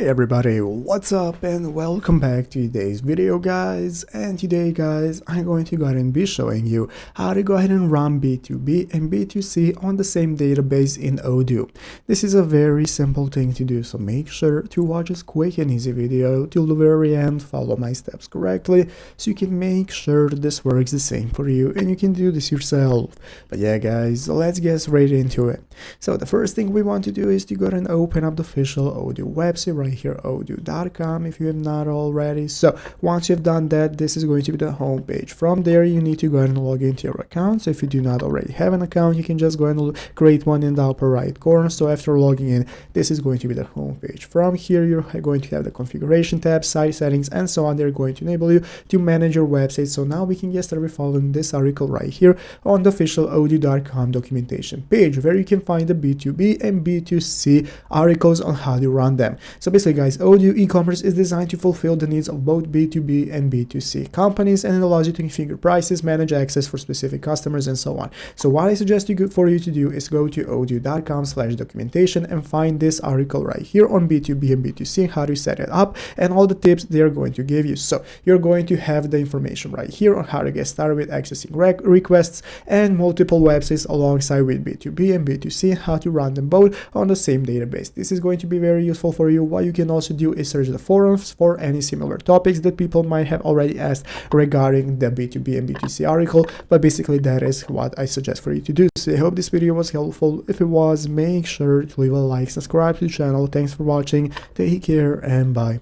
Hey everybody, what's up and welcome back to today's video guys. And today guys, I'm going to go ahead and be showing you how to go ahead and run B2B and B2C on the same database in Odoo. This is a very simple thing to do, so make sure to watch this quick and easy video till the very end, follow my steps correctly so you can make sure this works the same for you and you can do this yourself. But yeah guys, let's get straight into it. So the first thing we want to do is to go ahead and open up the official Odoo website right here, odoo.com, if you have not already. So once you've done that, this is going to be the home page. From there you need to go ahead and log into your account. So if you do not already have an account, you can just go ahead and create one in the upper right corner. So after logging in, this is going to be the home page. From here you're going to have the configuration tab, site settings, and so on. They're going to enable you to manage your website. So now we can get started following this article right here on the official odoo.com documentation page, where you can find the B2B and B2C articles on how to run them. So basically guys, Odoo e-commerce is designed to fulfill the needs of both B2B and B2C companies, and it allows you to configure prices, manage access for specific customers, and so on. So what I suggest for you to do is go to odoo.com/documentation and find this article right here on B2B and B2C, how to set it up, and all the tips they are going to give you. So you're going to have the information right here on how to get started with accessing requests and multiple websites alongside with B2B and B2C, and how to run them both on the same database. This is going to be very useful for you. What you can also do is search the forums for any similar topics that people might have already asked regarding the B2B and B2C article, but basically that is what I suggest for you to do. So I hope this video was helpful. If it was, make sure to leave a like, subscribe to the channel. Thanks for watching, take care, and bye.